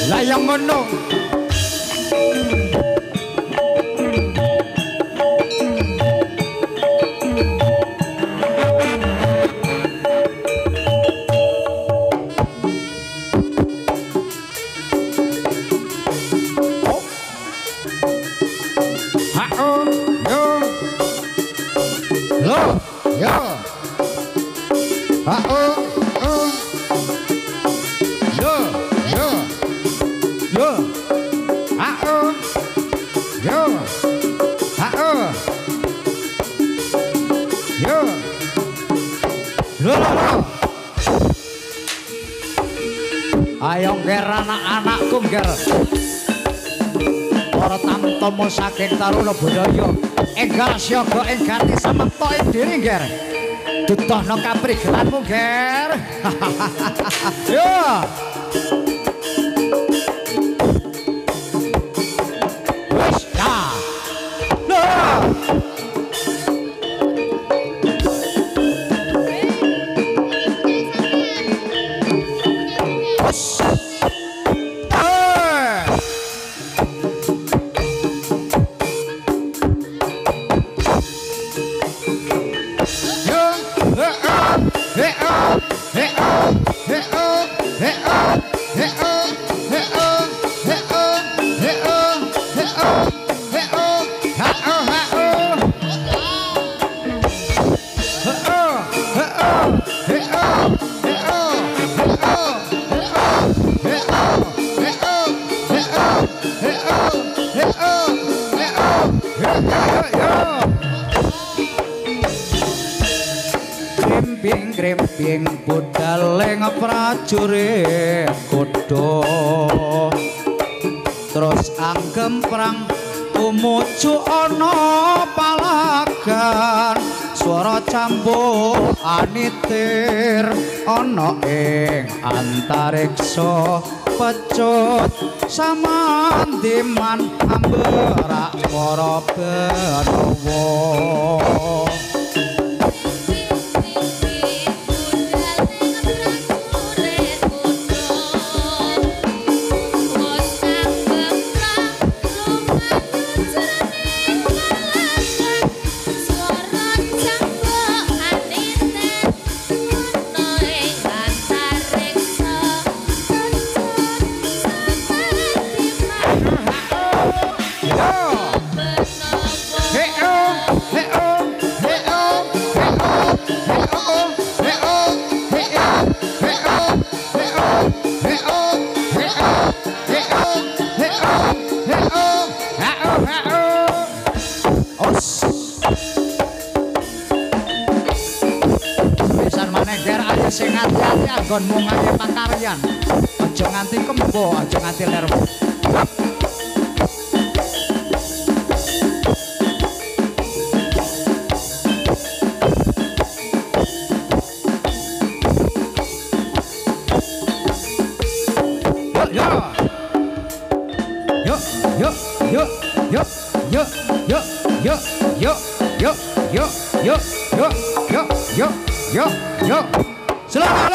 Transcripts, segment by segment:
Lah yang ngono. Ayo ngger anak-anakku ngger. Para tamtama saking Taruna Budaya enggal siaga ing ganti sametoke diri ngger. Dudohna kaprigelanmu ngger. Yo. Wes ya. Nah. Krimping budaleng prajurit kuda terus anggem perang tumuju ana palagan swara cambuk anitir ana ing antariksa pecut samandiman amberak para benawa. Sing ati-ati anggonmu nggawe pakaryan. Aja nganti kembo, aja nganti lermu. Yo. Selamat.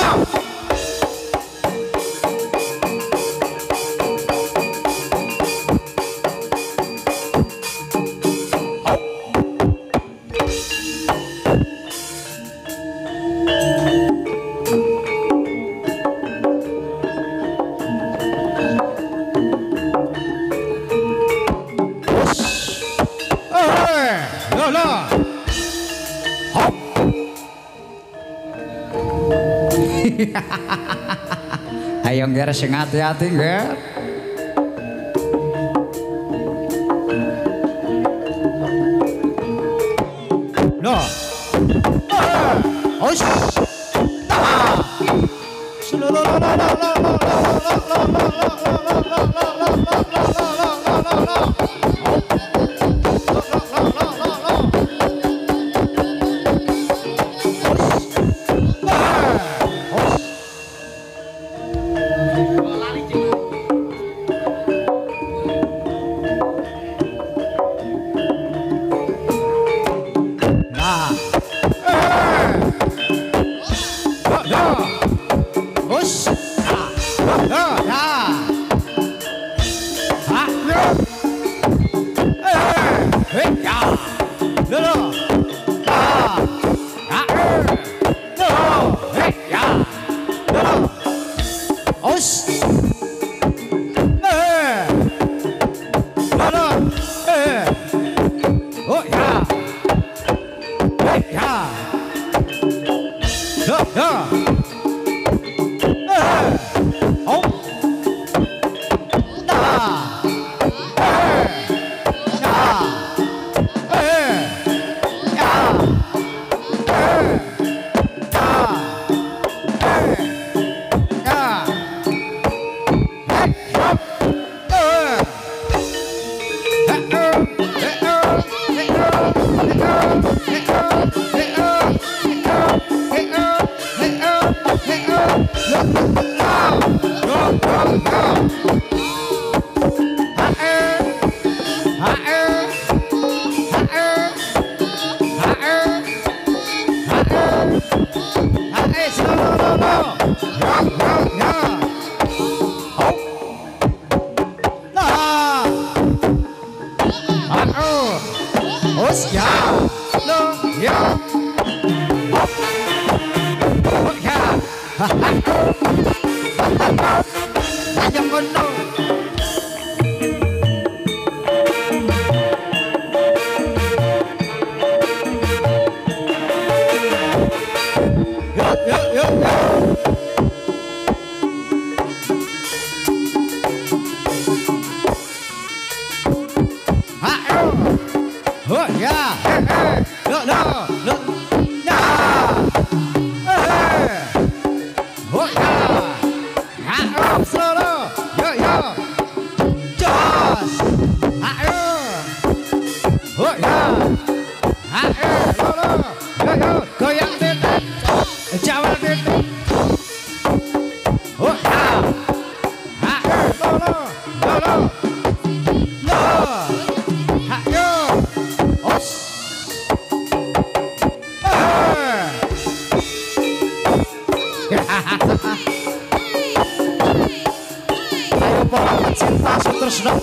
Ayo ngger sing ati-ati ngger. No. Os.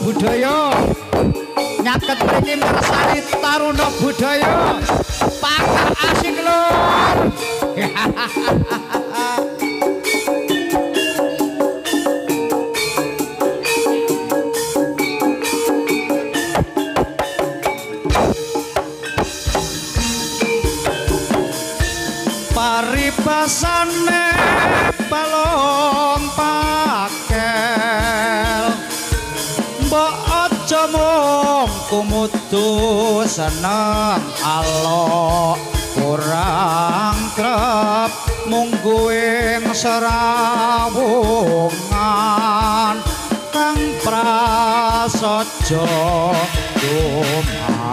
Budaya nyaket mriki mirsani taruna budaya pakar asik lur. Paribasane balong pakel mbok aja mung kumudu seneng alok kurang trep mungguing serawungan kang prasaja dumadine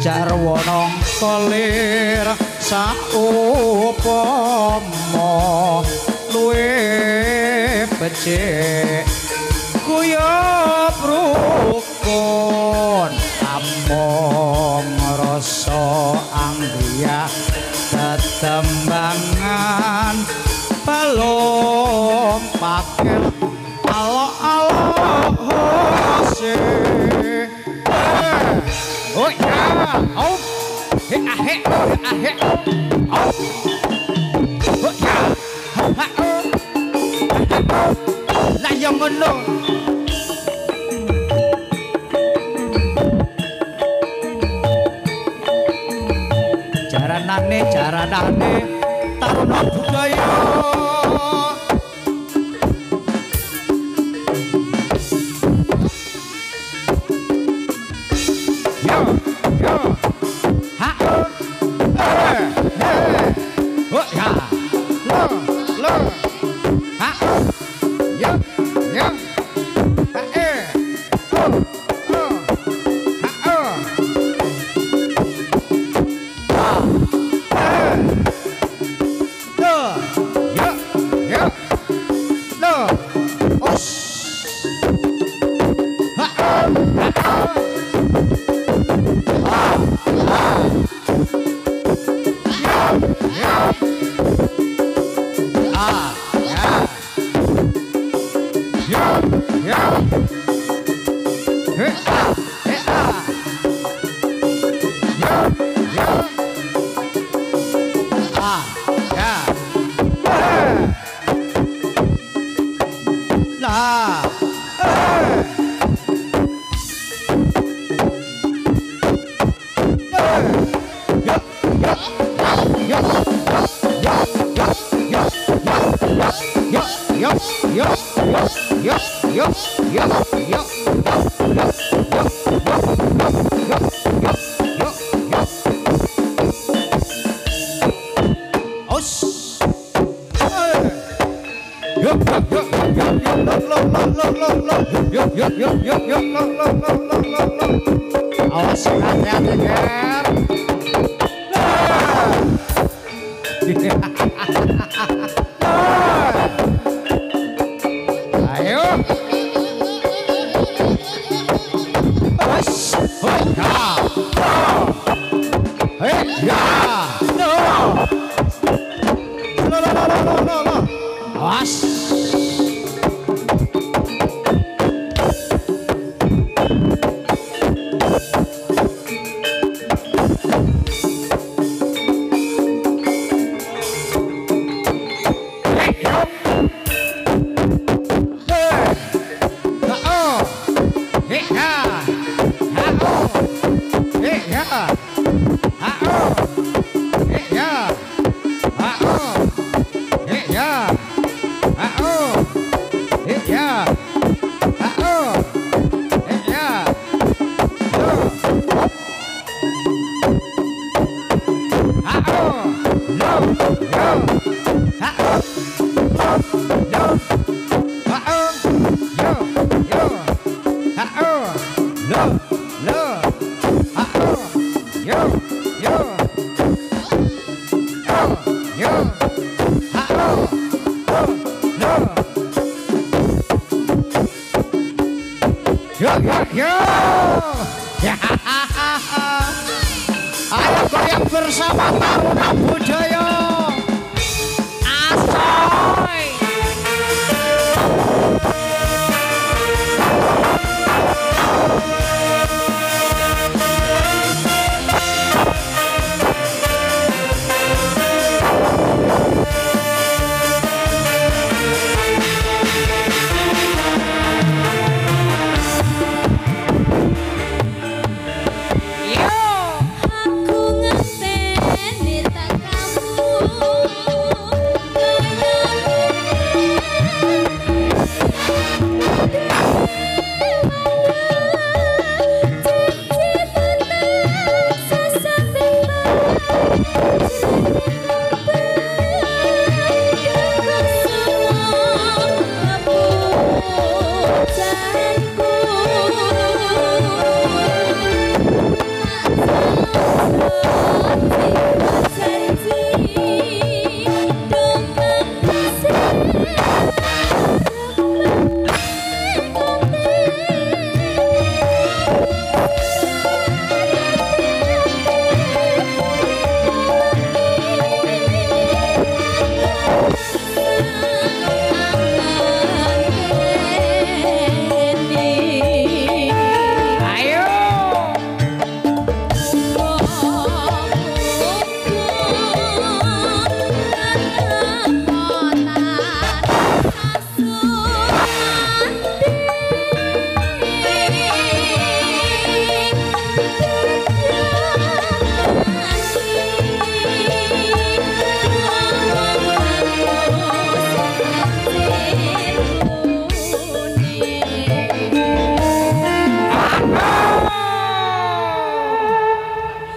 jarwana kelir saupama luwih becik kuyup rukun among rasa anggriyah tetembangan balong pakel alok-alok hose oh ya oh he ahe oh oh ya ha lah yang ngono jaranane taruna budaya yo ha Awas hati-hati Ger. Ayo. Awas. Ya. No. Awas. Ayo goyang bersama Taruna Budaya. Asoy.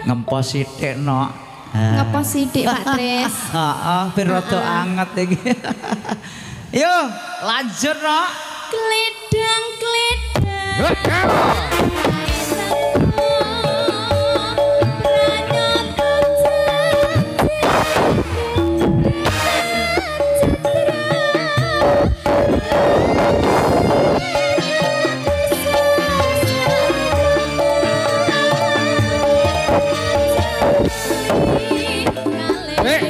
Ngempo sithik nok. Ngapa sithik Pak Tris? Heeh, ben rada anget iki. Yo, lanjut no. Kledang-kledang. Yo,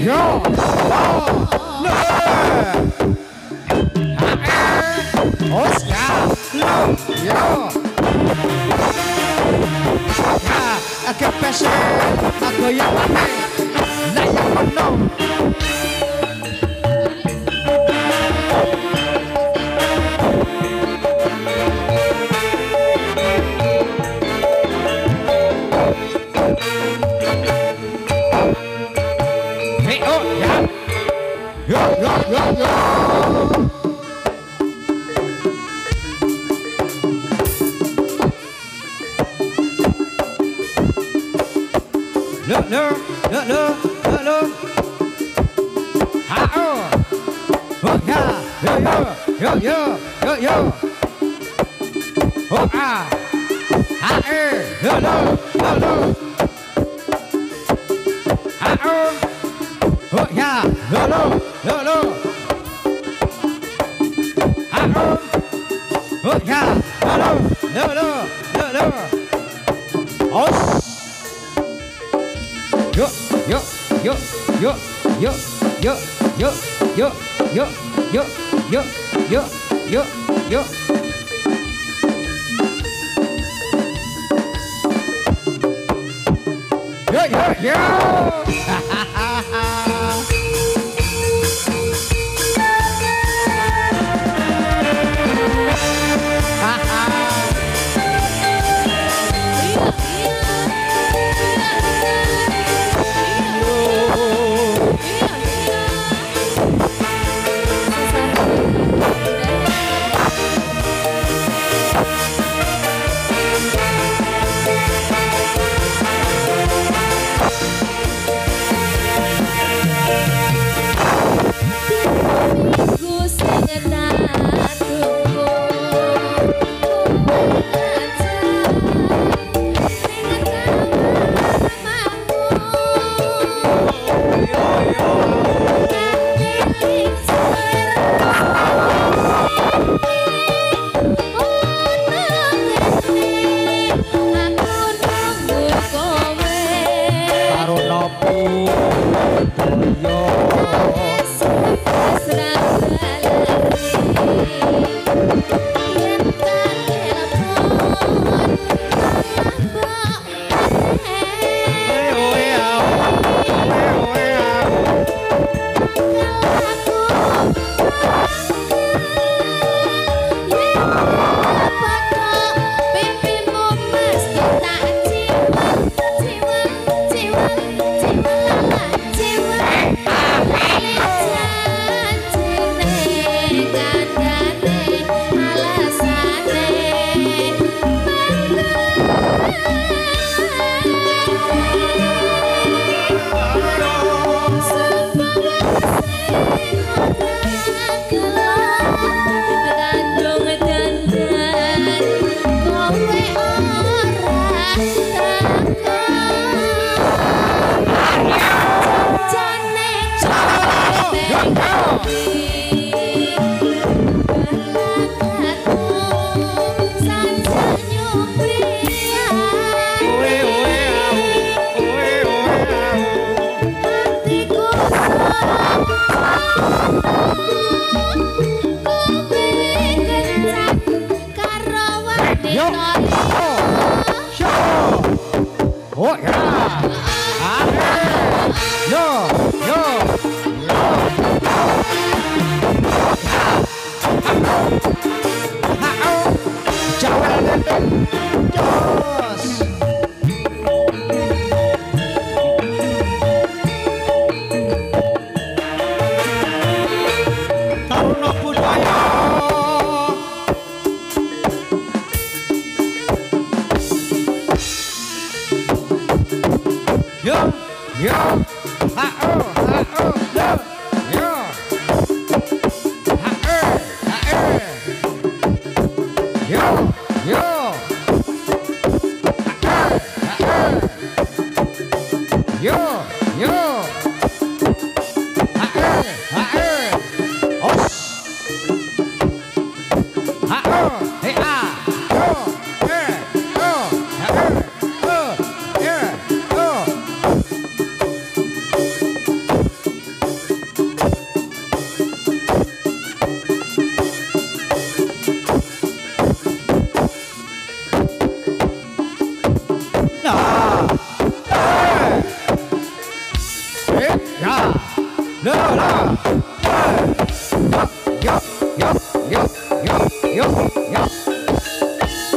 yo, agak pesek, aku yang mana, nah yang mana. Yo, yo, yo, yo. Lo. Ha oh. Oh ya. Yo. Oh ah. Ha lo. Ha oh. Oh ya. Lo. Ha oh. Oh ya. Lo. Os. Yo. Oh ya. Yo. Ya. Lah. Yo.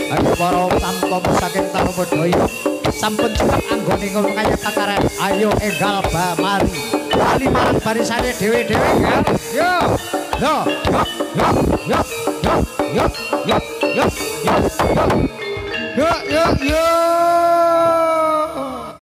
Ayo para tanpa saking tamu bedaya sampun cekap anggone ngono kaya takaran. Ayo enggal mari. Bali marang barisane dhewe-dhewe kan. Yo. Yo.